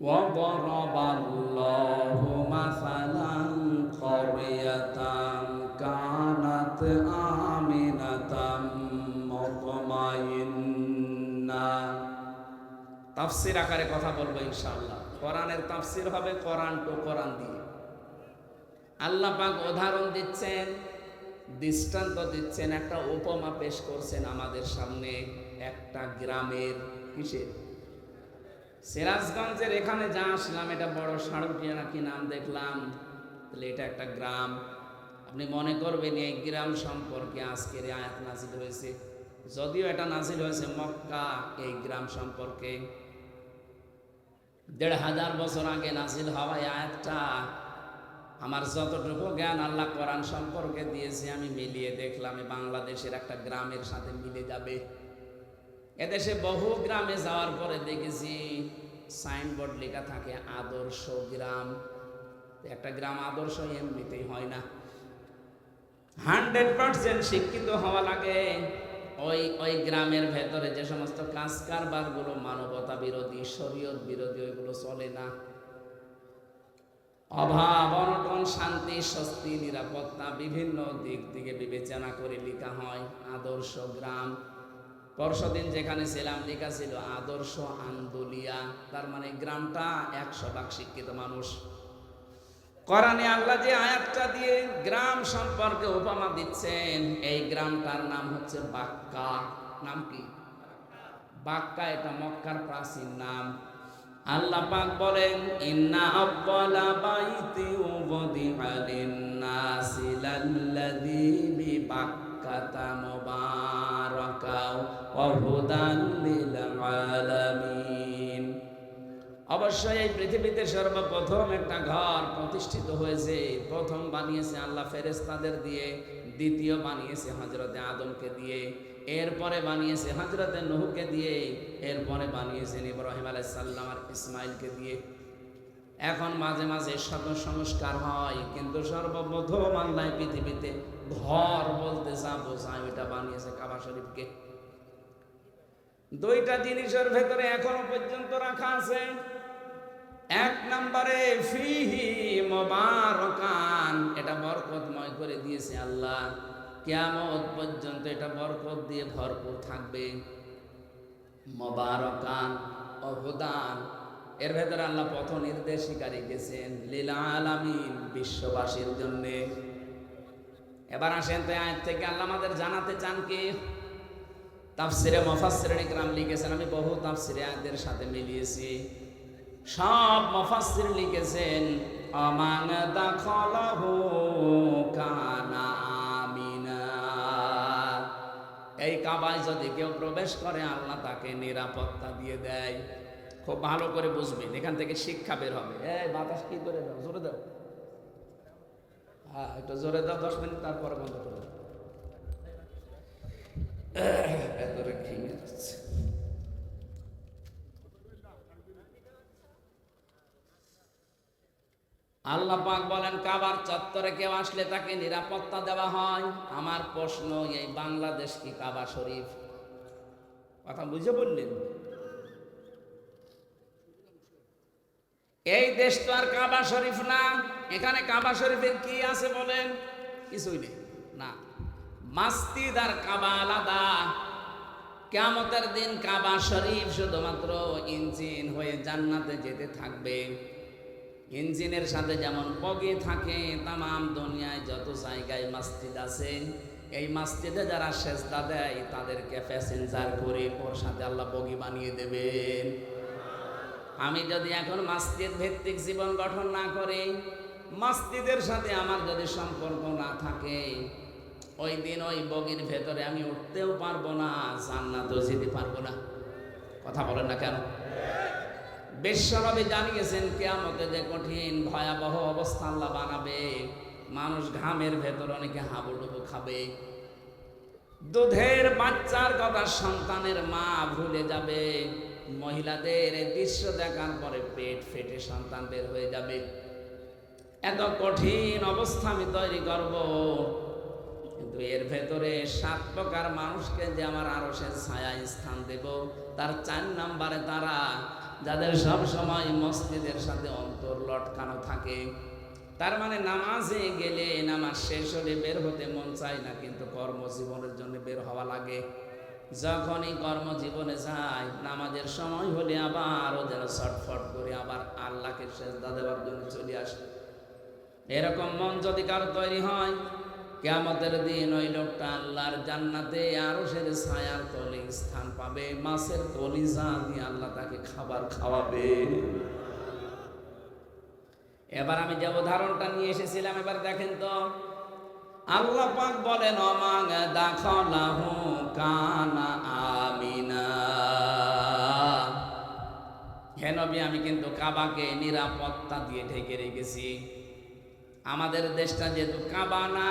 وضرب الله مثلا قرية كانت آمنة مطمئنة তাফসীর আকারে কথা বলবো ইনশাআল্লাহ। কোরআনের তাফসীর হবে কোরআন টু কোরআন দিয়ে। আল্লাহ পাক উদাহরণ দিচ্ছেন, দৃষ্টান্ত দিচ্ছেন, একটা উপমা পেশ করছেন আমাদের সামনে একটা গ্রামের। কিসের? সিরাজগঞ্জের এখানে যা আসলাম, এটা বড় সাড়ুটিয়া নাকি নাম দেখলাম, তাহলে এটা একটা গ্রাম। আপনি মনে করবেন এই গ্রাম সম্পর্কে আজকের আয়াত নাজিল হয়েছে, যদিও এটা নাজিল হয়েছে মক্কা। এই গ্রাম সম্পর্কে ১৫০০ বছর আগে নাজিল হওয়া আয়াতটা আমার যতটুকু জ্ঞান আল্লাহ কোরআন সম্পর্কে দিয়েছে আমি মিলিয়ে দেখলাম বাংলাদেশের একটা গ্রামের সাথে মিলে যাবে। এদেশে বহু গ্রামে যাওয়ার পরে দেখেছি সাইনবোর্ড লেখা থাকে আদর্শ গ্রাম। একটা গ্রাম আদর্শ এমনিতেই হয় না, 100% শিক্ষিত হওয়া লাগে। ওই গ্রামের ভেতরে যে সমস্ত কাজ কারবার গুলো মানবতা বিরোধী, শরীয়ত বিরোধী, ওইগুলো চলে না। অভাব অনটন, শান্তি স্বস্তি, নিরাপত্তা বিভিন্ন দিক থেকে বিবেচনা করে লেখা হয় আদর্শ গ্রাম। পরশুদিন যেখানে ছিলাম লেখা ছিল আদর্শ আন্দোলিয়া, তার মানে গ্রামটা 100% শিক্ষিত মানুষ। কোরআনে আল্লাহ যে আয়াতটা দিয়ে গ্রাম সম্পর্কে উপমা দিচ্ছেন, এই গ্রামটার নাম হচ্ছে বাক্কা। নাম কি? বাক্কা। এটা মক্কার প্রাচীন নাম। আল্লাহ পাক বলেন, ইন্না আউয়ালা বাইতি উযিআ লিন-নাসি লাল্লাযী বিবাক্কাতা মুবারাকা ওয়া হুদান লিল আলামিন। অবশ্যই এই পৃথিবীতে সর্বপ্রথম একটা ঘর প্রতিষ্ঠিত হয়েছে। প্রথম বানিয়েছে আল্লাহ ফেরেশতাদের দিয়ে, দ্বিতীয় বানিয়েছে হযরতে আদমকে দিয়ে, এরপরে বানিয়েছে হযরতে নূহকে দিয়ে, এরপরে বানিয়েছেন ইব্রাহিম আলাইহিস সালাম আর ইসমাইলকে দিয়ে। এখন মাঝে মাঝে শত সংস্কার হয়, কিন্তু সর্বপ্রথম আল্লাহ পৃথিবীতে ঘর বলতে যা বোঝায় ওইটা বানিয়েছে কাবা শরীফকে। দুইটা জিনিসের ভেতরে এখনো পর্যন্ত রাখা আছে। এক নম্বরে ফিহি মুবারাকান, এটা বরকতময় করে দিয়েছে আল্লাহ, কিয়ামত পর্যন্ত এটা বরকত দিয়ে ভরপুর থাকবে। মুবারাকান ও হুদান, এর ভেতরে আল্লাহ পথ নির্দেশিকা রেখেছেন লিল আলামিন, বিশ্ববাসীর জন্য। এবার আসেন তো আয়াত থেকে আল্লাহ আমাদের জানাতে চান কি? তাফসিরে মুফাসসিরিন ইকরাম লিখেছেন, আমি বহু তাফসিরে আয়াতের সাথে মিলিয়েছি, সব মুফাসসির লিখেছেন আমান দাখালাহু কানা আমিনা। এই কাবায় যদি কেউ প্রবেশ করে আল্লাহ তাকে নিরাপত্তা দিয়ে দেয়। খুব ভালো করে বুঝবেন, এখান থেকে শিক্ষা বের হবে। এই বাতাস কি করে দাও, জোরে দাও। হ্যাঁ, একটু জোরে দাও, 10 মিনিট, তারপরে বন্ধ করে দাও। এতরে খিঙে যাচ্ছে। আল্লাহ পাক বলেন কাবার চত্বরে কেউ আসলে তাকে নিরাপত্তা দেওয়া হয়। আমার প্রশ্ন, এই বাংলাদেশ কি কাবা শরীফ? কথা বুঝে বললেন? এই দেশ তো আর কাবা শরীফ না। এখানে কাবা শরীফের কি আছে বলেন? কিছুই নেই না। মসজিদ আর কাবা আলাদা। কিয়ামতের দিন কাবা শরীফ শুধুমাত্র ইঞ্জিন হয়ে জান্নাতে যেতে থাকবে। ইঞ্জিনের সাথে যেমন বগি থাকে, তামাম দুনিয়ায় যত জায়গায় মসজিদ আছে, এই মসজিদে যারা সেজদা দেয় তাদেরকে প্যাসেঞ্জার করে ওর সাথে আল্লাহ বগি বানিয়ে দেবেন। আমি যদি এখন মসজিদ ভিত্তিক জীবন গঠন না করি, মসজিদের সাথে আমার যদি সম্পর্ক না থাকে, ওই দিন ওই বগির ভেতরে আমি উঠতেও পারবো না, জান্নাতেও যেতে পারবো না। কথা বলেন না কেন? বিশ্বনবী জানিয়েছেন কিয়ামতে যে কঠিন ভয়াবহ অবস্থা আল্লাহ বানাবে। মানুষ ঘামের ভেতর অনেকে হাবুডুবু খাবে। দুধের বাচ্চার কথা সন্তানের মা ভুলে যাবে। মহিলাদের এই দৃশ্য দেখার পরে পেট ফেটে সন্তান বের হয়ে যাবে। এত কঠিন অবস্থা আমি তৈরি করব, কিন্তু তো এর ভেতরে 7 প্রকার মানুষকে যে আমার আরশের ছায়ায় স্থান দেব, তার 4 নম্বরে তারা যাদের সব সময় মসজিদের সাথে অন্তর লটকানো থাকে। তার মানে নামাজে গেলে নামাজ শেষ হলে বের হতে মন চায় না, কিন্তু কর্মজীবনের জন্য বের হওয়া লাগে। যখনই কর্মজীবনে যায়, নামাজের সময় হলে আবারও যেন ছটফট করে আবার আল্লাহকে সেজদা দেওয়ার জন্য চলে আসে। এরকম মন যদি কারো তৈরি হয়, কিয়ামতের দিন ওই লোকটা আল্লাহর জান্নাতে আরশের ছায়ার তলে স্থান পাবে। মাছের কলিজা দিয়ে আল্লাহ তাকে খাবার খাওয়াবে। এবার আমি যে উদাহরণটা নিয়ে এসেছিলাম, এবার দেখেন তো, আল্লাহ পাক বলেন অমাং দাখালাহু কানা আমিনা। হে নবী, আমি কিন্তু কাবাকে নিরাপত্তা দিয়ে ঢেকে রেখেছি। আমাদের দেশটা যেহেতু কাবা না,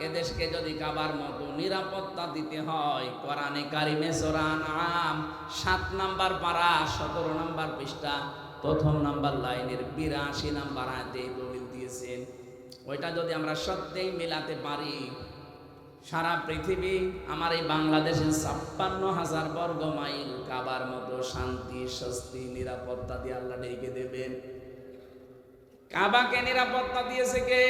এ দেশকে যদি কাবার মতো নিরাপত্তা দিতে হয়, কোরআনে কারিমে সূরা আনআম 7 নাম্বার পারা 17 নাম্বার পৃষ্ঠা 1ম নাম্বার লাইনের 82 নাম্বার আয়াতে দলিল দিয়েছেন। ওইটা যদি আমরা সত্যিই মেলাতে পারি, সারা পৃথিবী আমার এই বাংলাদেশের 56,000 বর্গ মাইল কাবার মতো শান্তি, স্বস্তি, নিরাপত্তা দিয়ে আল্লাহ ঢেকে দেবেন। কাবাকে নিরাপত্তা দিয়েছে কে?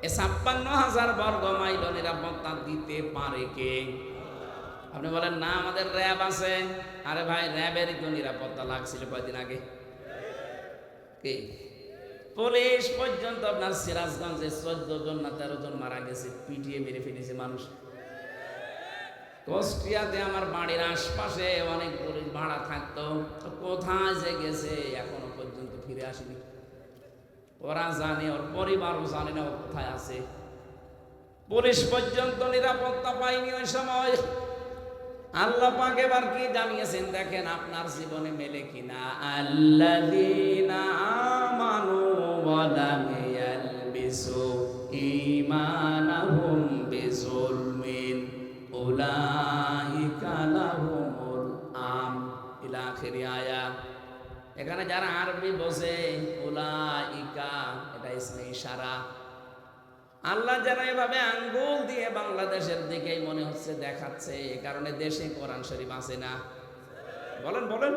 এ 56,000 বর্গ মাইল নিরাপত্তা দিতে পারে কে? আপনি বলেন না আমাদের র্যাব আছে। আরে ভাই, র্যাবেরই তো নিরাপত্তা লাগছিল কয়েকদিন আগে। কে? পুলিশ পর্যন্ত আপনার সিরাজগঞ্জে 14 জন না 13 জন মারা গেছে, পিটিয়ে মেরে ফেলেছে মানুষ। কুষ্টিয়াতে আমার বাড়ির আশপাশে অনেক পুলিশ ভাড়া থাকতো, কোথায় যে গেছে এখনো পর্যন্ত ফিরে আসেনি। ওরা জানে, ওর পরিবারও জানে না ও কোথায় আছে। পুলিশ পর্যন্ত নিরাপত্তা পায়নি ওই সময়। আল্লাহ পাক এবার কি জানিয়েছেন দেখেন, আপনার জীবনে মেলে কিনা। আল্লাযীনা আমানু ওয়া লাম ইয়ালবিসু ঈমানাহুম বিযুলমিন উলাইকা লাহুমুল আম ইলা আখিরি আয়াত। এখানে যারা আরবি বোঝে, উলাইকা এটা ইসমে ইশারা। আল্লাহ যেন এভাবে আঙ্গুল দিয়ে বাংলাদেশের দিকেই মনে হচ্ছে দেখাচ্ছে, এই কারণে দেশে কোরআন শরীফ আছে না? বলেন বলেন।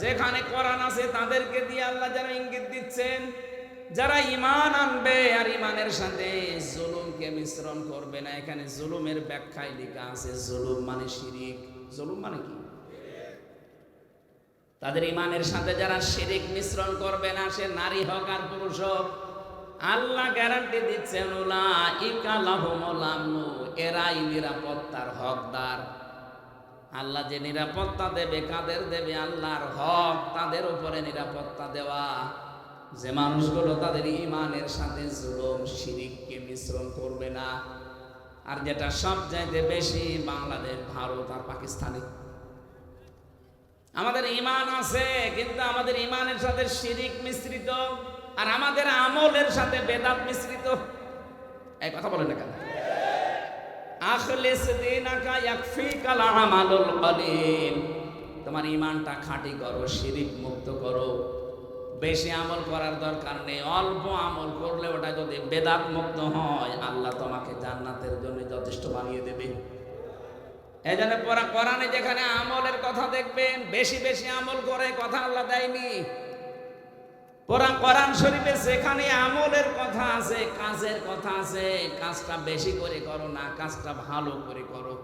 যেখানে কোরআন আছে তাদেরকে দিয়ে আল্লাহ যেন ইঙ্গিত দিচ্ছেন, যারা ঈমান আনবে আর ঈমানের সাথে জুলুমকে মিশ্রণ করবে না। এখানে জুলুমের ব্যাখ্যায় লেখা আছে, জুলুম মানে শিরিক। জুলুম মানে কি? তাদের ঈমানের সাথে যারা শিরিক মিশ্রণ করবে না, সে নারী হোক আর পুরুষ হোক, আল্লাহ গ্যারান্টি দিচ্ছেন উলাইকা লাহুমুল আমনু, এরাই নিরাপত্তার হকদার। আল্লাহ যে নিরাপত্তা দেবে, কাদের দেবে? আল্লাহর হক তাদের উপরে নিরাপত্তা দেওয়া, যে মানুষগুলো তাদের ঈমানের সাথে জুলুম শিরিককে মিশ্রণ করবে না। আর যেটা সবচাইতে বেশি, বাংলাদেশ, ভারত আর পাকিস্তানে আমাদের ঈমান আছে, কিন্তু আমাদের ঈমানের সাথে শিরিক মিশ্রিত, আর আমাদের আমলের সাথে বেদাত মিশ্রিত। এই কথা বলেন না কেন? আখলিস দীনাকা ইয়াকফিকাল আমালুল কলিল। তোমার ঈমানটা খাঁটি করো, শিরিক মুক্ত করো। বেশি আমল করার দরকার নেই, অল্প আমল করলে ওটা যদি বেদাত মুক্ত হয়, আল্লাহ তোমাকে জান্নাতের জন্য যথেষ্ট বানিয়ে দেবে। এই জন্য কোরআনে যেখানে আমলের কথা দেখবেন, বেশি বেশি আমল করে কথা আল্লাহ দেয়নি। কোরআন শরীফে যেখানে আমলের কথা আছে, কাজের কথা আছে, কাজটা বেশি করে করো না, কাজটা ভালো করে করো।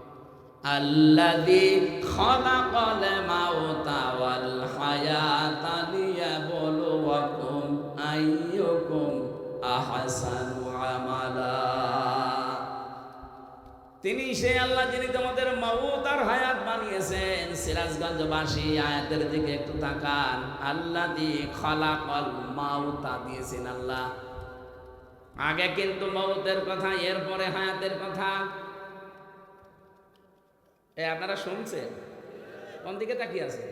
আল্লাযী খালাকাল মাউতা ওয়াল হায়াতা লিয়াবলুয়াকুম আইয়ুকুম আহসানু আমালা। তিনি সেই আল্লাহ যিনি তোমাদের মউত আর হায়াত বানিয়েছেন। সিরাজগঞ্জবাসী আয়াতের দিকে একটু তাকান। আল্লাযী খালাকাল মাউতা দিয়েছেন আল্লাহ। আগে কিন্তু মউতের কথা, এরপরে হায়াতের কথা। আপনারা শুনছেন? কোন দিকে তাকিয়ে আছে?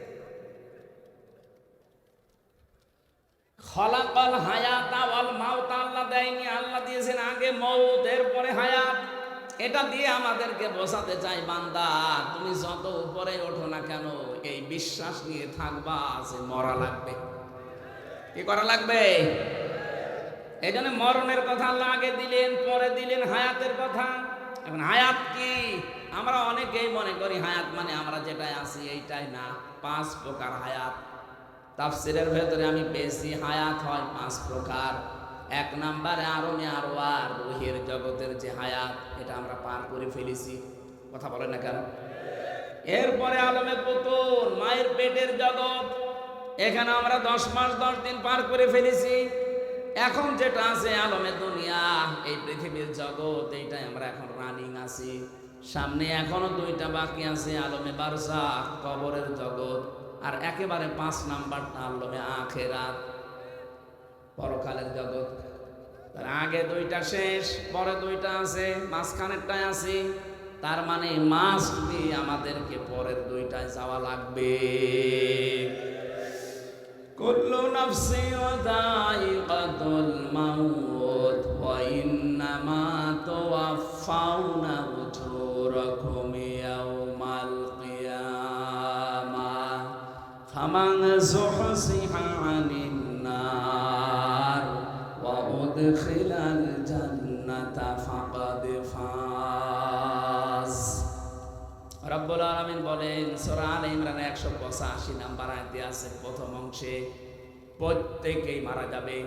খালাকাল হায়াতা ওয়াল মাউতা আল্লাহ দেয়নি, আল্লাহ দিয়েছেন আগে মউত, এরপরে হায়াত। এটা দিয়ে আমাদেরকে বোঝাতে চাই, বান্দা তুমি যত উপরে ওঠো না কেন, এই বিশ্বাস নিয়ে থাকবা যে মরা লাগবে। কি করা লাগবে? এই জন্য মরণের কথা আল্লাহ আগে দিলেন, পরে দিলেন হায়াতের কথা। এখন হায়াত কি? আমরা অনেকেই মনে করি হায়াত মানে আমরা যেটাই আছি এইটাই না, 5 প্রকার হায়াত। তাফসীরের ভেতরে আমি পেয়েছি হায়াত হয় 5 প্রকার। 1 নম্বরে আরমে আরওয়ার, রুহের জগতের যে হায়াত, এটা আমরা পার করে ফেলেছি। কথা বলেন না কেন? এরপরে আলমে পুতুন, মায়ের পেটের জগৎ, এখানে আমরা 10 মাস 10 দিন পার করে ফেলেছি। এখন যেটা আছে আলমে দুনিয়া, এই পৃথিবীর জগৎ, এইটাই আমরা এখন রানিং আছি। সামনে এখনো 2টা বাকি আছে, আলমে বারজাখ, কবরের জগৎ, আর একেবারে 5 নাম্বারটা আলমে আখিরাত, পরকালের জগৎ। তার আগে 2টা শেষ, পরে 2টা আছে, মাঝখানেরটাই আছে। তার মানে মাস্ট বি আমাদেরকে পরের 2টায় যাওয়া লাগবে। কুল্লু নাফসিন যায়িকাতুল মাউত ওয়া ইন্নামা তুওয়াফাউনা উজুরাকুম ইয়াওমাল কিয়ামাহ ফামান যুহসিহা আনিন নার ওয়া উদখিলাল জান্নাতা ফাকাদ ফাজ। রব্বুল আলামিন বলেন সূরা আলে ইমরান 185 নাম্বার আয়াতে আছে, প্রথম অংশে, প্রত্যেকেই মারা যাবে।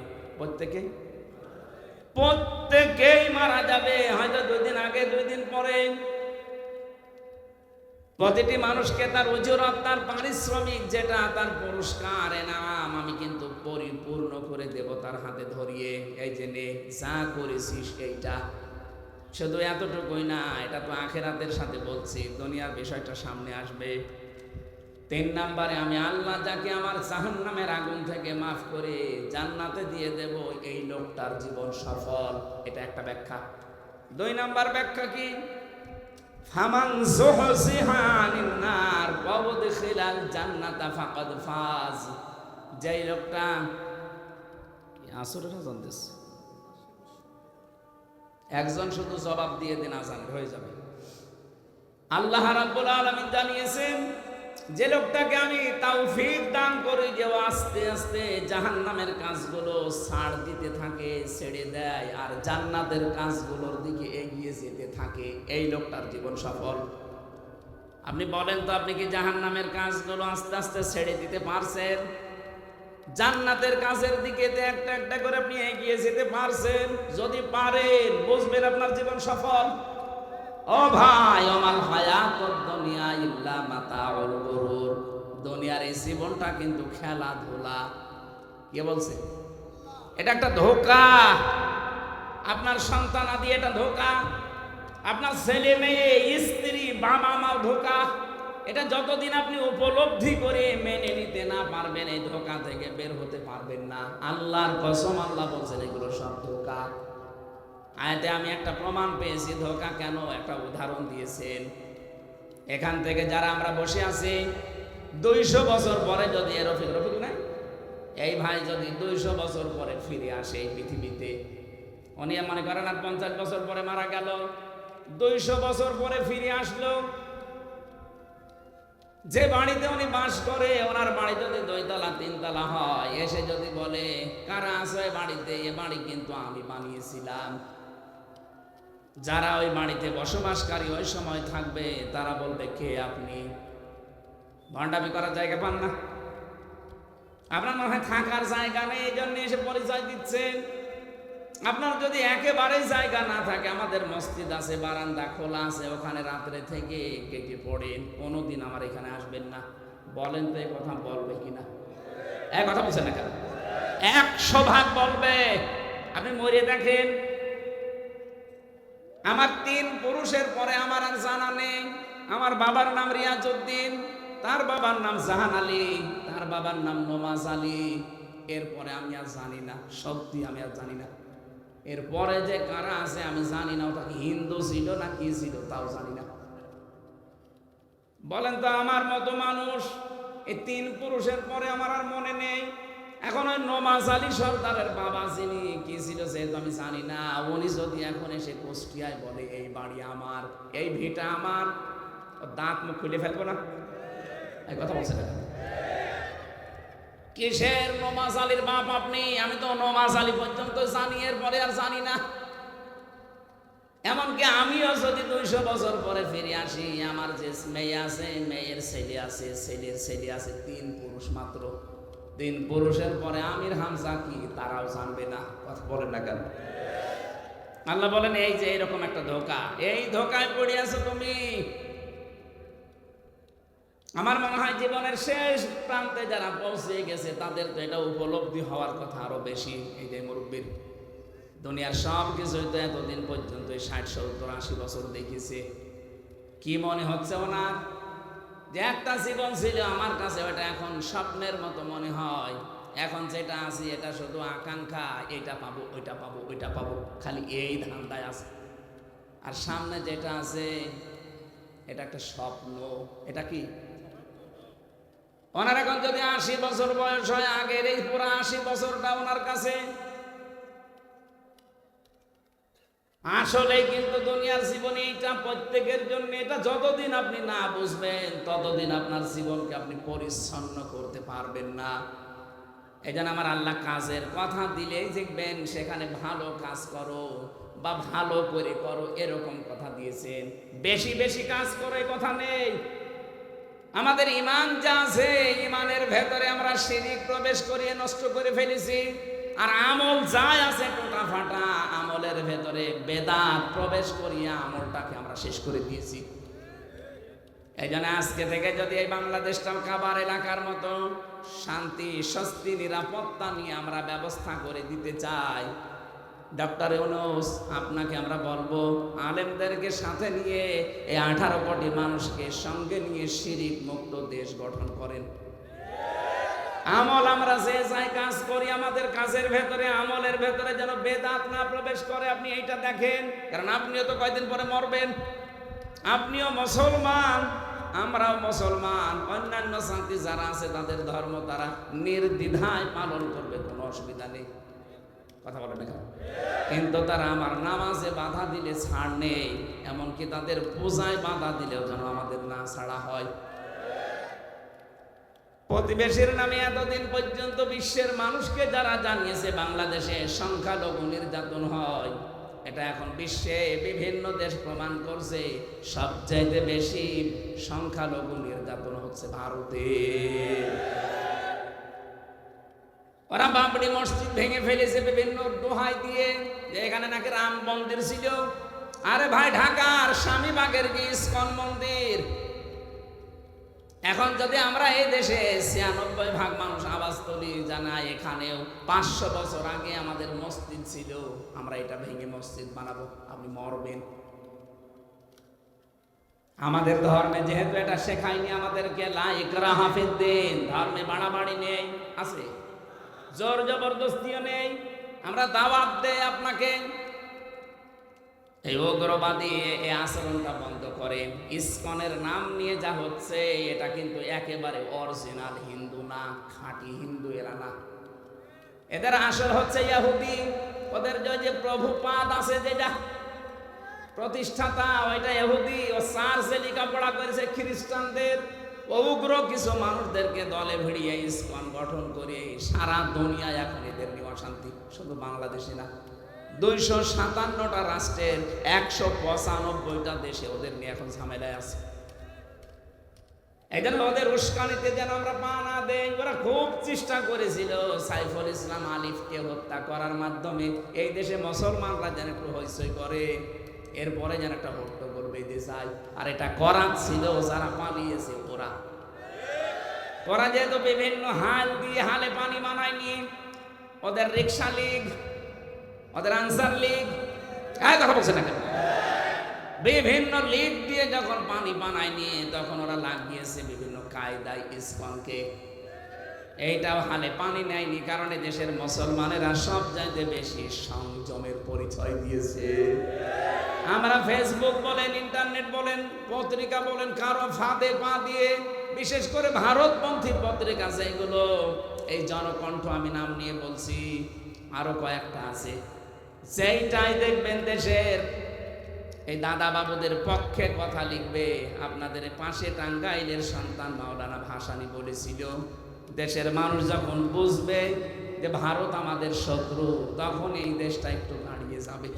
প্রত্যেকেই মারা যাবে, হয়তো 2 দিন আগে 2 দিন পরে। প্রতিটি মানুষকে তার উজুরত, তার পারিশ্রমিক, যেটা তার পুরস্কার, এনাম আমি কিন্তু পরিপূর্ণ করে দেব তার হাতে ধরিয়ে। এই যে নে, যা করেছিস এইটা। শুধু এতটুকুই না, এটা তো আখিরাতের সাথে বলছি, দুনিয়ার বিষয়টা সামনে আসবে। 3 নম্বরে আমি আল্লাহ যাকে আমার জাহান্নামের আগুন থেকে মাফ করে জান্নাতে দিয়ে দেব, এই লোকটার জীবন সফল। এটা একটা ব্যাখ্যা। 2 নম্বর ব্যাখ্যা কি? ফামান যুহসিহা আনিন নার ওয়া উদখিলাল জান্নাতা ফাকাদ ফাজ। যেই লোকটা আসরের আযান দিচ্ছে, একজন শুধু জবাব দিয়ে দিন, আজান হয়ে যাবে। আল্লাহ রাব্বুল আলামিন জানিয়েছেন, যে লোকটাকে আমি তাওফিক দান করি যে আস্তে আস্তে জাহান্নামের কাজগুলো ছাড় দিতে থাকে, ছেড়ে দেয়, আর জান্নাতের কাজগুলোর দিকে এগিয়ে যেতে থাকে, এই লোকটার জীবন সফল। আপনি বলেন তো, আপনি কি জাহান্নামের কাজগুলো আস্তে আস্তে ছেড়ে দিতে পারছেন? জান্নাতের কাজের দিকে একটা একটা করে আপনি এগিয়ে যেতে পারছেন? যদি পারেন, বুঝবেন আপনার জীবন সফল। ও ভাই, ওমাল হায়াতুদ দুনিয়া ইল্লা মাতাউল গুরুর। দুনিয়ার এই জীবনটা কিন্তু খেলাধুলা। কে বলছে? এটা একটা ধোঁকা। আপনার সন্তান আদি এটা ধোঁকা, আপনার ছেলে মেয়ে, স্ত্রী, বাবা মা ধোঁকা। এটা যতদিন আপনি উপলব্ধি করে মেনে নিতে না পারবেন, এই ধোঁকা থেকে বের হতে পারবেন না। আল্লাহর কসম, আল্লাহ বলছেন এগুলো সব ধোঁকা। আয়াতে আমি একটা প্রমাণ পেয়েছি ধোঁকা কেন, একটা উদাহরণ দিয়েছেন। এখান থেকে যারা আমরা বসে আছি, 200 বছর পরে যদি রফিক নাই, এই ভাই যদি 200 বছর পরে ফিরে আসে এই পৃথিবীতে, উনি মনে করেন আর 50 বছর পরে মারা গেল, 200 বছর পরে ফিরে আসলো, যে বাড়িতে উনি বাস করে, ওনার বাড়ি যদি 2 তলা 3 তলা হয়, এসে যদি বলে কারা আছে বাড়িতে, এ বাড়ি কিন্তু আমি বানিয়েছিলাম, যারা ওই বাড়িতে বসবাসকারী ওই সময় থাকবে, তারা বলবে কে আপনি? ভণ্ডামি করার জায়গা পান না? আপনার মনে হয় থাকার জায়গা নেই, এই জন্য এসে পরিচয় দিচ্ছেন। আপনার যদি একেবারেই জায়গা না থাকে, আমাদের মসজিদ আছে, বারান্দা খোলা আছে, ওখানে রাত্রে থেকে কেটে পড়েন, কোনোদিন আমার এখানে আসবেন না। বলেন তো, এই কথা বলবে কিনা? এক কথা বলছেন না কেন? 100 ভাগ বলবে। আপনি মরে দেখেন, আমার 3 পুরুষের পরে আমার আর জানা নেই। আমার বাবার নাম রিয়াজউদ্দিন, তার বাবার নাম জাহান আলী, তার বাবার নাম নমাজ আলী। এরপরে আমি আর জানি না, সত্যি আমি আর জানি না। এরপরে যে কারা আছে আমি জানি না, ওটা হিন্দু ছিল না কি ছিল তাও জানি না। বলেন তো, আমার মতো মানুষ এই 3 পুরুষের পরে আমার আর মনে নেই। এখন ওই নমাজ আলী সর্দারের বাবা যিনি কি ছিল সেহেতু আমি জানি না, উনি যদি এখন এসে কুষ্টিয়ায় বলে এই বাড়ি আমার, এই ভিটা আমার, দাঁত মুখ খুলে ফেলবো না? এই কথা বলছে না? কিসের নওয়াজ আলীর বাপ আপনি? আমি তো নওয়াজ আলী পর্যন্ত জানি, এরপরে আর জানি না। এমনকি আমিও যদি 200 বছর পরে ফিরে আসি, আমার যে মেয়ে আছে, মেয়ের ছেলে আছে, ছেলের ছেলে আছে, 3 পুরুষ মাত্র। 3 পুরুষের পরে আমির হামজা কি তারাও জানবে না। কথা বলেন না কেন? আল্লাহ বলেন এই যে এরকম একটা ধোঁকা, এই ধোঁকায় পড়ে আছো তুমি। আমার মনে হয় জীবনের শেষ প্রান্তে যারা পৌঁছে গেছে তাদের তো এটা উপলব্ধি হওয়ার কথা আরো বেশি। এই যে মুরব্বীর, দুনিয়ার সব কিছুই তো এতদিন পর্যন্ত 60, 70, 80 বছর দেখেছে। কি মনে হচ্ছে ওনার যে একটা জীবন ছিল আমার কাছে, ওটা এখন স্বপ্নের মতো মনে হয়। এখন যেটা আছে এটা শুধু আকাঙ্ক্ষা, এটা পাবো, ওইটা পাবো, ওইটা পাবো, খালি এই ধান্দায় আছে। আর সামনে যেটা আছে এটা একটা স্বপ্ন। এটা কি? ওনার এখন যদি 80 বছর বয়স হয়, আগের এই পুরো 80 বছরটা ওনার কাছে আসলে কিন্তু দুনিয়ার জীবনে এটা প্রত্যেকের জন্য। এটা যতদিন আপনি না বুঝবেন ততদিন আপনার জীবনকে আপনি পরিচ্ছন্ন করতে পারবেন না। এই জন্য আমার আল্লাহ কাজের কথা দিলেই দেখবেন সেখানে ভালো কাজ করো বা ভালো করে করো, এরকম কথা দিয়েছেন। বেশি বেশি কাজ করো এই কথা নেই। আমাদের ইমান যা আছে, ইমানের ভেতরে আমরা শিরিক প্রবেশ করিয়ে নষ্ট করে ফেলেছি। আর আমল যাই আছে টোটা ফাটা, আমলের ভেতরে বেদাত প্রবেশ করিয়া আমলটাকে আমরা শেষ করে দিয়েছি। এই জন্য আজকে থেকে যদি এই বাংলাদেশটা কাবার এলাকার মতো শান্তি, স্বস্তি, নিরাপত্তা নিয়ে আমরা ব্যবস্থা করে দিতে চাই, ডক্টর ইউনূস আপনাকে আমরা বলবো আলেমদেরকে সাথে নিয়ে এই 18 কোটি মানুষকে সঙ্গে নিয়ে শিরিক মুক্ত দেশ গঠন করেন। আমল আমরা যে যাই কাজ করি, আমাদের কাজের ভেতরে, আমলের ভেতরে যেন বেদাত না প্রবেশ করে। আপনি এইটা দেখেন, কারণ আপনিও তো কয়দিন পরে মরবেন। আপনিও মুসলমান, আমরাও মুসলমান। অন্যান্য জাতি যারা আছে তাদের ধর্ম তারা নির্দ্বিধায় পালন করবে, কোনো অসুবিধা নেই। কথা বলে না? কিন্তু তারা আমার নামাজে বাধা দিলে ছাড় নেই, এমনকি তাদের পূজায় বাধা দিলেও যেন আমাদের না ছাড়া হয়। প্রতিবেশীর নামে এতদিন পর্যন্ত বিশ্বের মানুষকে যারা জানিয়েছে বাংলাদেশে সংখ্যালঘু নির্যাতন হয়, এটা এখন বিশ্বে বিভিন্ন দেশ প্রমাণ করছে সবচাইতে বেশি সংখ্যালঘু নির্যাতন হচ্ছে ভারতে। ওরা বাবরি মসজিদ ভেঙে ফেলেছে বিভিন্ন দোহাই দিয়ে, যে এখানে নাকি রাম মন্দির ছিল। আরে ভাই, ঢাকার স্বামীবাগের যে ইস্কন মন্দির, এখন যদি আমরা এই দেশে 96% মানুষ আওয়াজ তুলি জানাই এখানেও 500 বছর আগে আমাদের মসজিদ ছিল, আমরা এটা ভেঙে মসজিদ বানাবো, আপনি মরবেন। আমাদের ধর্মে যেহেতু এটা শেখায়নি আমাদেরকে, লা ইকরাহা ফিদ্দীন, ধর্মে বাড়াবাড়ি নেই, আছে জোর জবরদস্তিও নেই। আমরা দাওয়াত দেই আপনাকে এই উগ্রবাদী এই আচরণটা বন্ধ করেন। ইসকনের নাম নিয়ে যা হচ্ছে এটা কিন্তু একেবারে অরিজিনাল হিন্দু না, খাঁটি হিন্দু এরা না। এদের আসল হচ্ছে ইহুদি। ওদের যে প্রভুপাদ আছে, যেটা প্রতিষ্ঠাতা, ওইটা ইহুদি। ও চার্চে লেখাপড়া করেছে খ্রিস্টানদের। উগ্র কিছু মানুষদেরকে দলে ভিড়িয়ে ইসকন গঠন করে সারা দুনিয়ায় এখন এদের নিয়ে অশান্তি। শুধু বাংলাদেশে না, 257টা রাষ্ট্রের 195টা দেশে ওদের নিয়ে এখন ঝামেলায় আছে। এই জন্য ওদের উস্কানিতে যেন আমরা পা না দেই। ওরা খুব চেষ্টা করেছিল সাইফুল ইসলাম আলিফকে হত্যা করার মাধ্যমে এই দেশে মুসলমানরা যেন একটু হইচই করে, এরপরে যেন একটা হট্টগোল বেঁধে যায়। আর এটা করা ছিল যারা পালিয়েছে ওরা যেহেতু বিভিন্ন হাল দিয়ে হালে পানি বানায়নি, ওদের রিক্সা লীগ, ওদের আনসার লীগ, কথা বলছে না কেন, বিভিন্ন লীগ দিয়ে যখন পানি বানায়নি তখন ওরা লাগিয়েছে বিভিন্ন কায়দায় ইসকনকে। এইটাও হালে পানি নেয়নি, কারণে দেশের মুসলমানেরা সব চাইতে বেশি সংযমের পরিচয় দিয়েছে। আমরা ফেসবুক বলেন, ইন্টারনেট বলেন, পত্রিকা বলেন, কারো ফাঁদে পা দিয়ে, বিশেষ করে ভারতপন্থী পত্রিকা যেগুলো, এই জনকণ্ঠ আমি নাম নিয়ে বলছি, আরো কয়েকটা আছে, সেইটাই দেখবেন দেশের এই দাদা বাবুদের পক্ষে কথা লিখবে। আপনাদের পাশে টাঙ্গাইলের সন্তান মাওলানা ভাসানী বলেছিল দেশের মানুষ যখন বুঝবে যে ভারত আমাদের শত্রু, তখন এই দেশটা একটু দাঁড়িয়ে যাবে।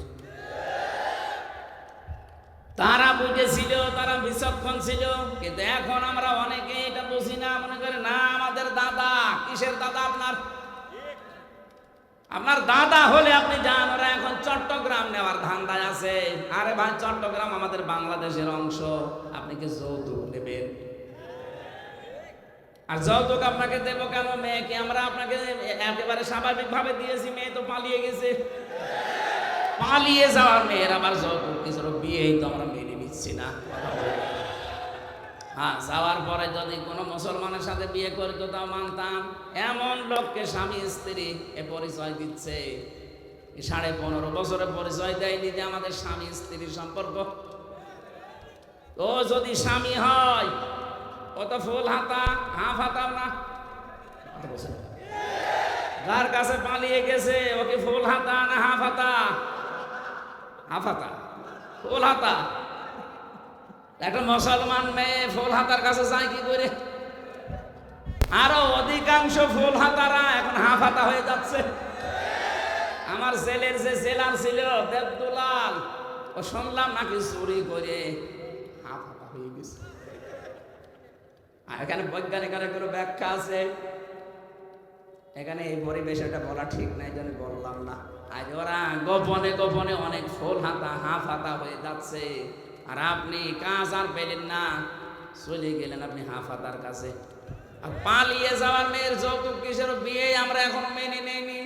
তারা বুঝেছিল, তারা বিচক্ষণ ছিল, কিন্তু এখন আমরা অনেকে এটা বুঝি না, মনে করে না আমাদের দাদা। কিসের দাদা আপনার? আপনার দাদা হলে আপনি যান, ওরা এখন চট্টগ্রাম নেওয়ার ধান্দায় আছে। আরে ভাই, চট্টগ্রাম আমাদের বাংলাদেশের অংশ, আপনি কি যৌতুক নেবেন? আর যৌতুক আপনাকে দেব কেন? মেয়েকে আমরা আপনাকে একেবারে স্বাভাবিকভাবে দিয়েছি, মেয়ে তো পালিয়ে গেছে। পালিয়ে যাওয়ার মেয়ের আবার যৌতুক কিছু বিয়েই তো আমরা মেনে নিচ্ছি না। হ্যাঁ, যাওয়ার পরে যদি কোনো মুসলমানের সাথে বিয়ে করে তো তাও মানতাম। এমন লোককে স্বামী স্ত্রী এ পরিচয় দিচ্ছে, 15.5 বছরে পরিচয় দেয়নি যে আমাদের স্বামী স্ত্রীর সম্পর্ক। ও যদি স্বামী হয়, ও তো ফুল হাতা হাফ হাতা না। যার কাছে পালিয়ে গেছে, ওকে ফুল হাতা না হাফ হাতা? হাফ হাতা, ফুল হাতা। একটা মুসলমান মেয়ে ফুল হাতার কাছে যায় কি করে? আরো অধিকাংশ ফুল হাতারা এখন হাফ হাতা হয়ে যাচ্ছে। আমার জেলের যে জেলার ছিল দেবদুলাল, ও শুনলাম নাকি চুরি করে হাফ হাতা হয়ে গেছে। আর এখানে বৈজ্ঞানিক কোনো ব্যাখ্যা আছে? এখানে এই পরিবেশে এটা বলা ঠিক নাই, জন্য বললাম না। আজ ওরা গোপনে গোপনে অনেক ফুল হাতা হাফ হাতা হয়ে যাচ্ছে, আর আপনি কাজ আর পেলেন না, চলে গেলেন আপনি হাফ হাতার কাছে। আর পালিয়ে যাওয়ার মেয়ের যৌতুক কিসের? বিয়ে আমরা এখন মেনে নেইনি।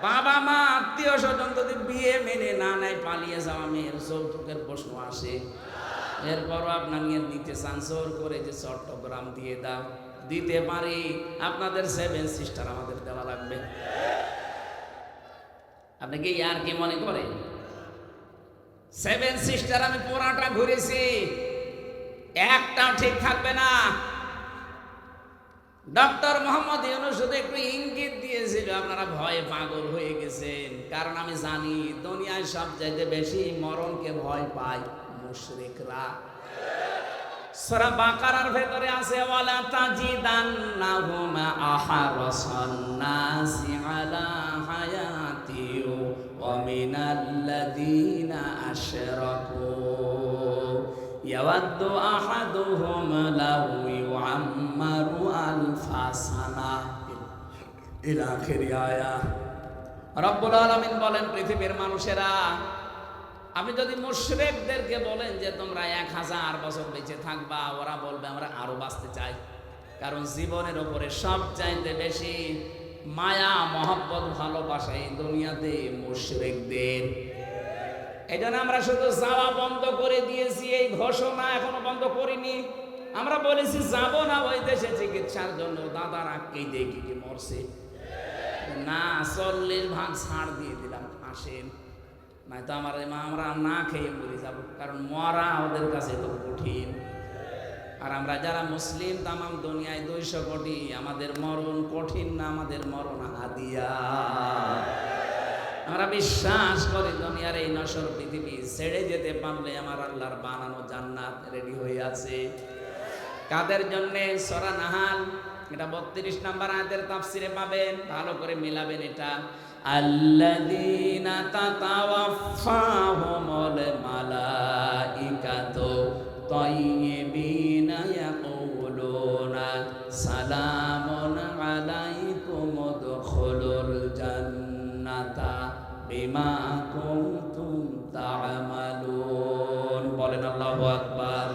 বাবা মা আত্মীয় স্বজন যদি বিয়ে মেনে না নেয়, পালিয়ে যাওয়া মেয়ের যৌতুকের প্রশ্ন আসে। এরপরও আপনার নিয়ে দিতে চান জোর করে যে চট্টগ্রাম দিয়ে দাও, দিতে পারি। আপনাদের 7 সিস্টার আমাদের দেওয়া লাগবে। আপনি কি আর কি মনে করেন? 7 সিস্টার আমি পুরাটা ঘুরেছি, একটাও ঠিক থাকবে না। ডক্টর মোহাম্মদ ইউনূস শুধু একটু ইঙ্গিত দিয়েছিল, আপনারা ভয়ে পাগল হয়ে গেছেন। কারণ আমি জানি দুনিয়ায় সবচাইতে বেশি মরণকে ভয় পায় মুশরিকরা। সূরা বাকারার ভেতরে আছে, ওয়ালা তাজিদান্নাহুম আহরাসান নাসি আলা হায়াতি ওয়া মিনাল্লাযীনা আশরাকু ইয়াওয়াদ্দু আহাদুহুম লাউ ইউআম্মারু আলফা সানা ইলা আখিরি আয়া। রব্বুল আলামিন বলেন, পৃথিবীর মানুষেরা, আপনি যদি মুশরিকদেরকে বলেন যে তোমরা 1000 বছর বেঁচে থাকবা, ওরা বলবে আমরা আরো বাঁচতে চাই। কারণ জীবনের উপরে সবচাইতে বেশি মায়া মহব্বত ভালোবাসা এই দুনিয়াতে মুশরিকদের। এই জন্য আমরা শুধু যাওয়া বন্ধ করে দিয়েছি, এই ঘোষণা এখনো বন্ধ করিনি। আমরা বলেছি যাব না ওই দেশে চিকিৎসার জন্য, দাদার আঁককেই দেখি কি মরছে না, 40 ভাগ ছাড় দিয়ে দিলাম, আসেন। নাই তো আমরা না খেয়ে মরে যাব, কারণ মরা ওদের কাছে তো কঠিন। আর আমরা যারা মুসলিম তামাম দুনিয়ায় 200 কোটি, আমাদের মরণ কঠিন না, আমাদের মরণ হাদিয়া। আমরা বিশ্বাস করি দুনিয়ার এই নশ্বর পৃথিবী ছেড়ে যেতে পারলে আমার আল্লাহর বানানো জান্নাত রেডি হয়ে আছে। কাদের জন্যে? সূরা নাহাল, এটা 32 নম্বর আয়াতের তাফসিরে পাবেন, ভালো করে মিলাবেন এটা। আল্লাযীনা তাতাওয়াফাহুমুল মালাইকাতু তাইয়্যিবিনা ইয়াকুলুনা সালামুন আলাইকুম উদখুলুল জান্নাতা বিমা কুনতুম তা'মালুন। বলেন আল্লাহু আকবার।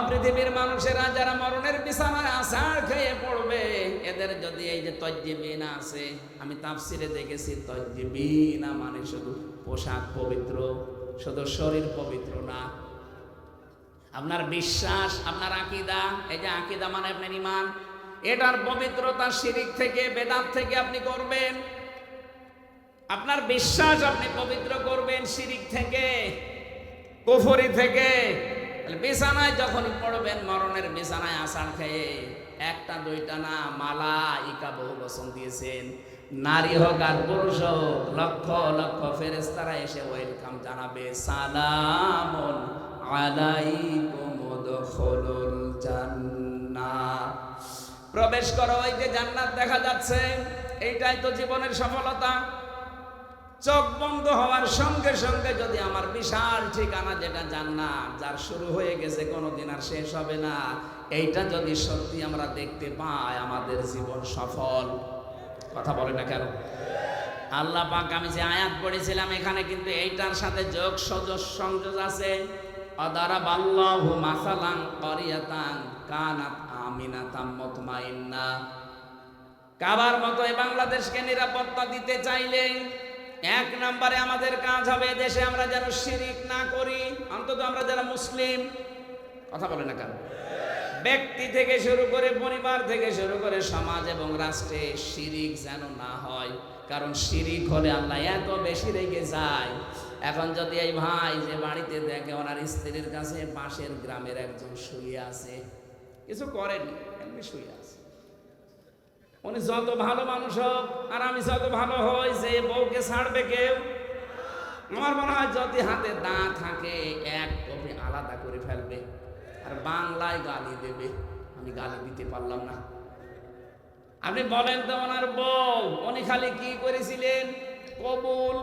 পৃথিবীর মানুষেরা যারা মরণের বিছানায় আছাড় খেয়ে পড়বে, এদের যদি এই যে তাইয়্যিবিনা আছে, আমি তাফসিরে দেখেছি তাইয়্যিবিনা মানে শুধু পোশাক পবিত্র, শুধু শরীর পবিত্র না, আপনার বিশ্বাস, আপনার আকীদা। এই যে আকীদা মানে আপনার ঈমান, এটার পবিত্রতা শিরিক থেকে, বেদাত থেকে আপনি করবেন। আপনার বিশ্বাস আপনি পবিত্র করবেন শিরিক থেকে, কুফরি থেকে। বিছানায় যখন পড়বেন, মরণের বিছানায় আছাড় খেয়ে, 1টা 2টা না, মালাইকা বহু বচন দিয়েছেন, নারী হোক আর পুরুষ হোক, লক্ষ লক্ষ ফেরেশতারা এসে ওয়েলকাম জানাবে, সালামুন আলাইকুম উদখুলুল জান্নাহ। প্রবেশ করো, ওই যে জান্নাত দেখা যাচ্ছে, এইটাই তো জীবনের সফলতা। চোখ বন্ধ হওয়ার সঙ্গে সঙ্গে যদি আমার বিশাল ঠিকানা যেটা জান্নাত, যার শুরু হয়ে গেছে কোনোদিন আর শেষ হবে না, এইটা যদি সত্যি আমরা দেখতে পাই, আমাদের জীবন সফল। কথা বলে না কেন? আল্লাহ পাক আমি যে আয়াত পড়েছিলাম এখানে কিন্তু এইটার সাথে যোগ সংযোগ আছে। অদারাবাল্লাহু মাসালান ক্বরিয়াতান কানাত আমিনাতাম মুতমাইন্না। কাবার মতো এই বাংলাদেশকে নিরাপত্তা দিতে চাইলে এক নম্বরে আমাদের কাজ হবে দেশে আমরা যেন শিরিক না করি, অন্তত আমরা যারা মুসলিম। কথা বলে না কেন? ব্যক্তি থেকে শুরু করে, পরিবার থেকে শুরু করে, সমাজ এবং রাষ্ট্রে শিরিক যেন না হয়। কারণ শিরিক হলে আল্লাহ এত বেশি রেগে যায়। এখন যদি এই ভাই যে বাড়িতে দেখে ওনার স্ত্রীর কাছে পাশের গ্রামের একজন শুয়ে আছে, কিছু করেনি, এমনি শুয়ে আছে, উনি যত ভালো মানুষ হোক আর আমি যত ভালো হই, যে বউকে ছাড়বে কেউ? আমার মনে হয় যদি হাতে দাঁত থাকে এক কপি আলাদা করে ফেলবে আর বাংলায় গালি দেবে। আমি গালি দিতে পারলাম না। আপনি বলেন তো ওনার বউ উনি খালি কি করেছিলেন? কবুল।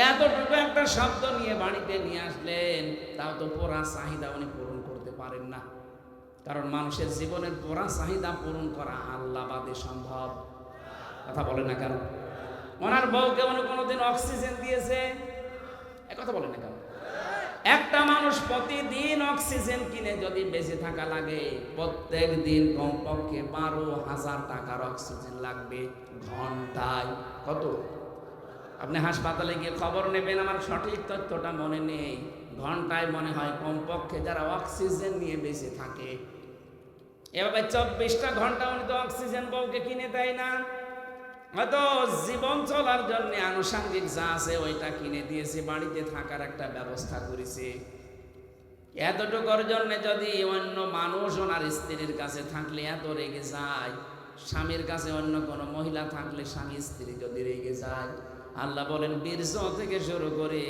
এতটুকু একটা শব্দ নিয়ে বাড়িতে নিয়ে আসলেন, তাও তো পুরা চাহিদা উনি পূরণ করতে পারেন না। কারণ মানুষের জীবনের পুরা চাহিদা পূরণ করা আল্লাহ বাদে সম্ভব। কথা বলে না কেন? ওনার বউকে উনি কোনোদিন অক্সিজেন দিয়েছে? কথা বলে না কেন? একটা মানুষ প্রতিদিন অক্সিজেন কিনে যদি বেঁচে থাকা লাগে, প্রত্যেক দিন কমপক্ষে 12,000 টাকার অক্সিজেন লাগবে ঘন্টায়। কত? আপনি হাসপাতালে গিয়ে খবর নেবেন, আমার সঠিক তথ্যটা মনে নেই, ঘন্টায় মনে হয় কমপক্ষে যারা অক্সিজেন নিয়ে বেঁচে থাকে, এভাবে 24টা ঘন্টা উনি তো অক্সিজেন বউকে কিনে দেয় না। হয়তো জীবন চলার জন্য আনুষঙ্গিক যা আছে ওইটা কিনে দিয়েছে, বাড়িতে থাকার একটা ব্যবস্থা করেছে। এতটুকুর জন্য যদি অন্য মানুষ ওনার স্ত্রীর কাছে থাকলে এত রেগে যায়, স্বামীর কাছে অন্য কোনো মহিলা থাকলে স্বামী স্ত্রী যদি রেগে যায়, আল্লাহ বলেন বীর্য থেকে শুরু করে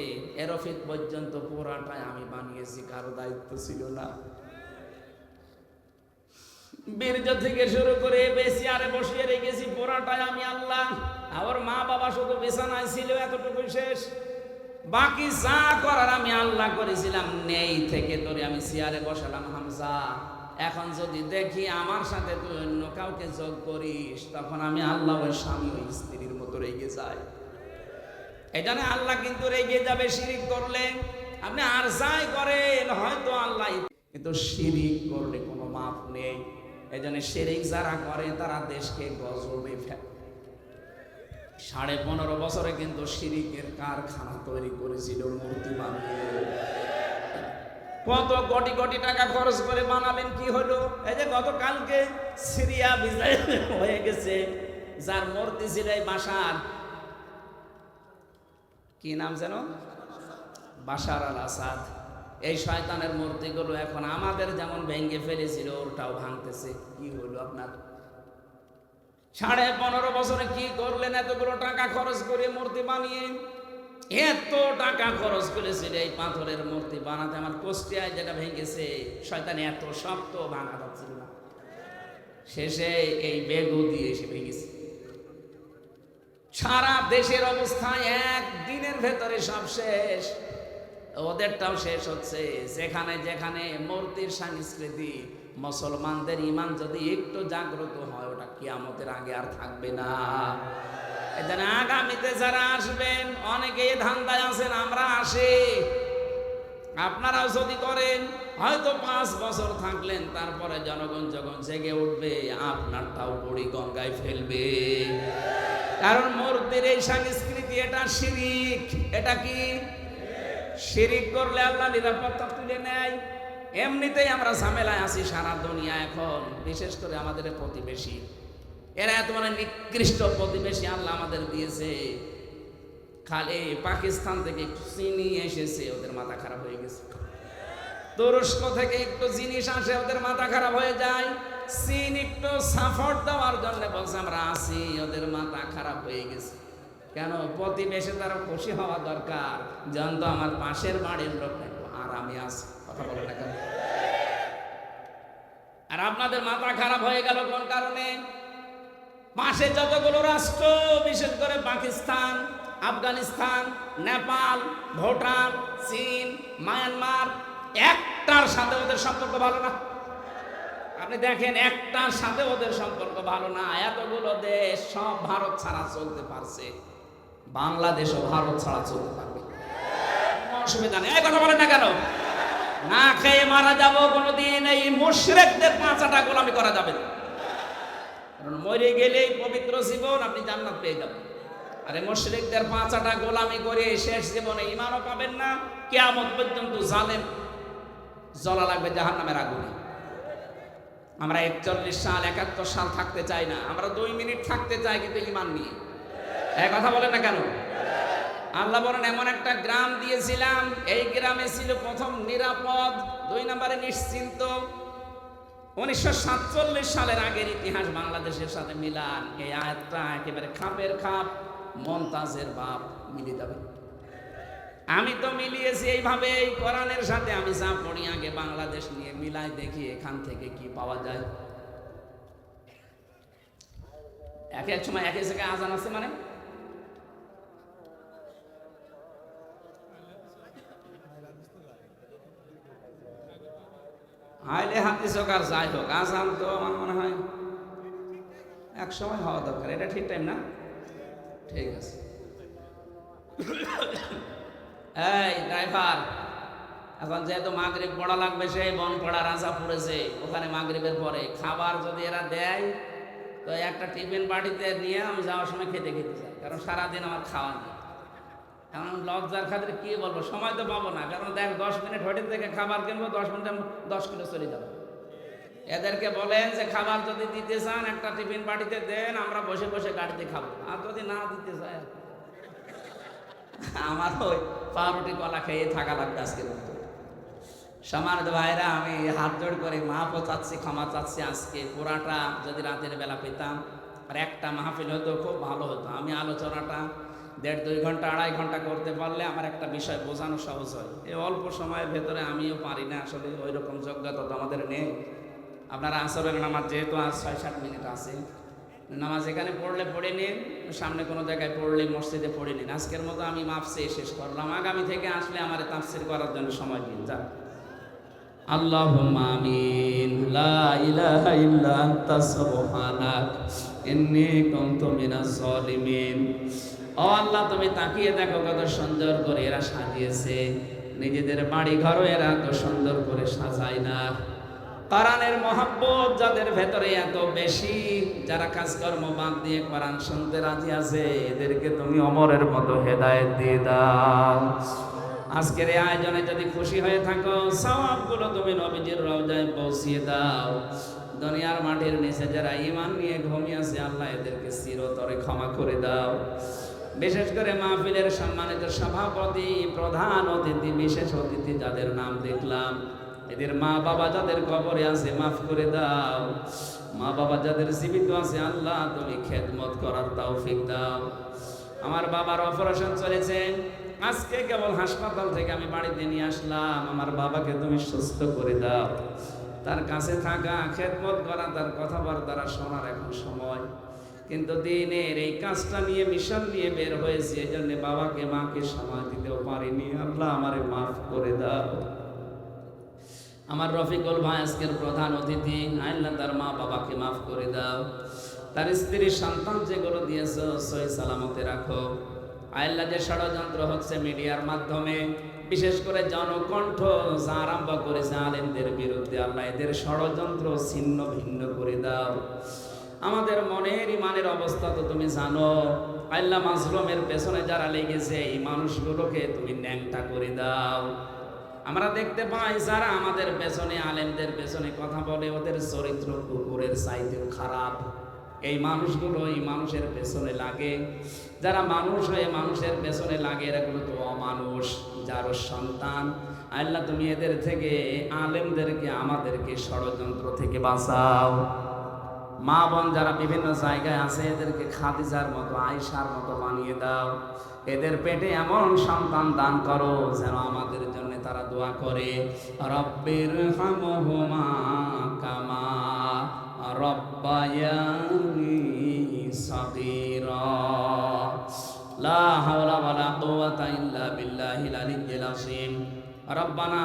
এরফিক পর্যন্ত পুরাটাই আমি বানিয়েছি, কারো দায়িত্ব ছিল না। বীর্য থেকে শুরু করে চেয়ারে বসিয়ে রেখেছি, পুরাটাই আমি আল্লাহ। আমার মা বাবা শুধু বিছানায় ছিল, এতটুকু শেষ। বাকি যা করার আমি আল্লাহ করেছিলাম, নেই থেকে ধরে আমি চেয়ারে বসালাম হামজা। এখন যদি দেখি আমার সাথে তুই অন্য কাউকে যোগ করিস, তখন আমি আল্লাহ ওই স্বামী ওই স্ত্রীর মতো রেগে যাই। এই জন্য আল্লাহ কিন্তু রেগে যাবে শিরিক করলে। আপনি আর যাই করেন হয়তো আল্লাহ, কিন্তু শিরিক করলে কোনো মাপ নেই। এই জন্য শিরিক যারা করে তারা দেশকে গজবে ফেলে। 15.5 বছরে কিন্তু শিরিকের কারখানা তৈরি করেছিল, মূর্তি বানিয়ে। কত কোটি কোটি টাকা খরচ করে বানাবেন, কি হলো? এই যে গতকালকে সিরিয়া বিজয় হয়ে গেছে, যার মূর্তি ছিল এই বাশার, কি নাম যেন, বাশার আল আসাদ। এই শয়তানের মূর্তিগুলো এখন আমাদের যেমন ভেঙে ফেলেছিল ওটাও ভাঙতেছে। কি হলো আপনার? 15.5 বছরে কি করলেন? এতগুলো টাকা খরচ করে মূর্তি বানিয়ে, এত টাকা খরচ করেছিল এই পাথরের মূর্তি বানাতে। আমার কুষ্টিয়ায় যেটা ভেঙেছে, শয়তান এত শক্ত ভাঙা যাচ্ছিল না, শেষে এই বেগু দিয়ে এসে ভেঙেছে। সারা দেশের অবস্থা একদিনের ভেতরে সব শেষ, ওদেরটাও শেষ হচ্ছে। যেখানে যেখানে মূর্তির সংস্কৃতি, মুসলমানদের ঈমান যদি একটু জাগ্রত হয়, ওটা কিয়ামতের আগে আর থাকবে না। এজন্য আগামীতে যারা আসবেন, অনেকে ধান্দায় আছেন, আমরা আসি, আপনারাও যদি করেন, হয়তো 5 বছর থাকলেন, তারপরে জনগণ যখন জেগে উঠবে, আপনারটাও বুড়ি গঙ্গায় ফেলবে। কারণ মূর্তির এই সংস্কৃতি, এটা শিরিক। এটা কি শিরিক? করলে আল্লাহ নিরাপত্তা তুলে নেয়। এমনিতেই আমরা ঝামেলায় আছি সারা দুনিয়া এখন, বিশেষ করে আমাদের প্রতিবেশী। এরা এত মানে নিকৃষ্ট প্রতিবেশী আল্লাহ আমাদের দিয়েছে। খালি পাকিস্তান থেকে একটু চিনি এসেছে, ওদের মাথা খারাপ হয়ে গেছে। তুরস্ক থেকে একটু জিনিস আসে, ওদের মাথা খারাপ হয়ে যায়। চীন একটু সাপোর্ট দেওয়ার জন্য বলছে আমরা আছি, ওদের মাথা খারাপ হয়ে গেছে। কেন? প্রতিবেশী তারা খুশি হওয়া দরকার, যেন তো আমার পাশের বাড়ির লোক একটু আরামে আছে। কথা বলে না কেন? আর আপনাদের মাথা খারাপ হয়ে গেল কোন কারণে? পাশে যতগুলো রাষ্ট্র, বিশেষ করে পাকিস্তান, আফগানিস্তান, নেপাল, ভুটান, চীন, মায়ানমার, একটার সাথে ওদের সম্পর্ক ভালো না। আপনি দেখেন, একটার সাথে ওদের সম্পর্ক ভালো না। এতগুলো দেশ সব ভারত ছাড়া চলতে পারছে, বাংলাদেশও ভারত ছাড়া চলতে পারবে, অসুবিধা নেই। এই কথা বলেন না কেন? না খেয়ে মারা যাবো কোনোদিন, এই মুশরিকদের পাঁচাটা গোলামি করা যাবে না। কারণ মরে গেলেই পবিত্র জীবন, আপনি জান্নাত পেয়ে যাবেন। আরে মুশরিকদের পাঁচাটা গোলামি করে শেষ জীবনে ঈমানও পাবেন না, কিয়ামত পর্যন্ত জালেম জ্বলা লাগবে জাহান্নামের আগুনে। আমরা 41 সাল 71 সাল থাকতে চাই না, আমরা 2 মিনিট থাকতে চাই, কিন্তু ঈমান নিয়ে। এই কথা বলেন না কেন? আল্লাহ বলেন এমন একটা গ্রাম দিয়েছিলাম, এই গ্রামে ছিল প্রথম নিরাপদ, 2 নম্বরে নিশ্চিন্ত। 1947 সালের আগের ইতিহাস বাংলাদেশের সাথে মিলান, এই আয়াতটা একেবারে খাপের খাপ, মমতাজের বাপ মিলে যাবে। আমি তো মিলিয়েছি এইভাবে, এই কোরআনের সাথে আমি যা পড়ি আগে বাংলাদেশ নিয়ে মিলাই দেখি এখান থেকে কি পাওয়া যায়। এক এক সময় এক এক জায়গায় আজান আছে, মানে আইলে হাদিস হোক আর যাই হোক, আজান তো আমার মনে হয় এক সময় হওয়া দরকার। এটা ঠিক টাইম না? ঠিক আছে। এই ড্রাইভার, এখন যেহেতু মাগরিব পড়া লাগবে, সেই বনপাড়া রাজা পড়েছে, ওখানে মাগরিবের পরে খাবার যদি এরা দেয় তো একটা টিফিন বাটিতে নিয়ে আমি যাওয়ার সময় খেতে খেতে চাই, কারণ সারাদিন আমার খাওয়া নেই। এখন লজ্জার খাতিরে কি বলবো, সময় তো পাবো না, কারণ দেখ 10 মিনিট হোটেল থেকে খাবার কিনবো, 10 মিনিটে 10 কিলো চলে যাবো। এদেরকে বলেন যে খাবার যদি দিতে চান একটা টিফিন বাটিতে দেন, আমরা বসে বসে গাড়িতে খাবো। আর যদি না দিতে চায়, আমার ওই পাউরুটি কলা খেয়ে থাকা লাগবে আজকে। সম্মানিত ভাইরা, আমি হাত জোড় করে মাফও চাচ্ছি, ক্ষমা চাচ্ছি। আজকে পুরাটা যদি রাতের বেলা পেতাম আর একটা মাহফিল হতো, খুব ভালো হতো। আমি আলোচনাটা 1.5-2 ঘন্টা 2.5 ঘন্টা করতে পারলে আমার একটা বিষয় বোঝানো সহজ হয়। এই অল্প সময়ের ভেতরে আমিও পারি না, আসলে ওই রকম যোগ্যতা তো আমাদের নেই। আপনারা আসরের নামাজ যেহেতু আজ 6-7 মিনিট আছে, নামাজ এখানে পড়লে পড়ে নিন, সামনে কোনো জায়গায় পড়লে মসজিদে পড়ে নিন। আজকের মতো আমি মাপ চেয়ে শেষ করলাম, আগামী থেকে আসলে আমার তাফসীর করার জন্য সময় দিন। যাক, আল্লাহুম্মা আমিন। লা ইলাহা ইল্লা আনতা সুবহানাক ইন্নী কুনতু মিনাজ জালিমিন। ও আল্লাহ, তুমি তাকিয়ে দেখো কত সুন্দর করে এরা সাজিয়েছে, নিজেদের বাড়ি ঘরও এরা এত সুন্দর করে সাজায় না। কোরআনের মহব্বত যাদের ভেতরে এত বেশি, যারা কাজকর্ম বাদ দিয়ে কোরআন শুনতে রাজি আছে, এদেরকে তুমি অমরের মতো হেদায়েত দিয়ে দাও। আজকের এই আয়োজনে যদি খুশি হয়ে থাকো, সওয়াবগুলো তুমি নবীজির রওজায় পৌঁছিয়ে দাও। দুনিয়ার মাটির নিচে যারা ঈমান নিয়ে ঘুমিয়ে আছে, আল্লাহ এদেরকে চিরতরে ক্ষমা করে দাও। বিশেষ করে মাহফিলের সম্মানিত সভাপতি, প্রধান অতিথি, বিশেষ অতিথি যাদের নাম দেখলাম, এদের মা বাবা যাদের কবরে আছে মাফ করে দাও। মা বাবা যাদের জীবিত আছে, আল্লাহ তুমি খেদমত করার তৌফিক দাও। আমার বাবার অপারেশন চলেছে, আজকে কেবল হাসপাতাল থেকে আমি বাড়িতে নিয়ে আসলাম। আমার বাবাকে তুমি সুস্থ করে দাও। তার কাছে থাকা, খেদমত করা, তার কথাবার্তা শোনার এখন সময়, কিন্তু দিনের এই কাজটা নিয়ে, মিশন নিয়ে বের হয়েছে, এই জন্য বাবাকে মাকে সময় দিতেও পারিনি। আল্লাহ আমারে মাফ করে দাও। আমার রফিকুল ভাই আজকের প্রধান অতিথি, আল্লাহ তার মা বাবাকে মাফ করে দাও। তার স্ত্রী সন্তান যেগুলো দিয়েছো সহি সালামতে রাখো। আল্লাহ যে ষড়যন্ত্র হচ্ছে মিডিয়ার মাধ্যমে, বিশেষ করে জনকণ্ঠ যা আরম্ভ করেছে আলেমদের বিরুদ্ধে, আল্লাহ এদের ষড়যন্ত্র ছিন্ন ভিন্ন করে দাও। আমাদের মনের ইমানের অবস্থা তো তুমি জানো। আল্লাহ মাজলুমের পেছনে যারা লেগেছে, এই মানুষগুলোকে তুমি ন্যাংটা করে দাও। আমরা দেখতে পাই যারা আমাদের পেছনে, আলেমদের পেছনে কথা বলে, ওদের চরিত্র কুকুরের চাইতেও খারাপ। এই মানুষগুলো এই মানুষের পেছনে লাগে, যারা মানুষ হয়ে মানুষের পেছনে লাগে, এরাগুলো তো অমানুষ, যারও সন্তান। আল্লাহ তুমি এদের থেকে, আলেমদেরকে, আমাদেরকে ষড়যন্ত্র থেকে বাঁচাও। মা বোন যারা বিভিন্ন জায়গায় আছে, এদেরকে খাদিজার মতো, আয়েশার মতো বানিয়ে দাও। এদের পেটে এমন সন্তান দান করো যেন আমাদের জন্য তারা দোয়া করে, রব্বির হামহুমা কামা রব্বায়ানি সাগীরা। লা হাওলা ওয়ালা কুওয়াতা ইল্লা বিল্লাহিল আলিয়্যিল আযীম। রব্বানা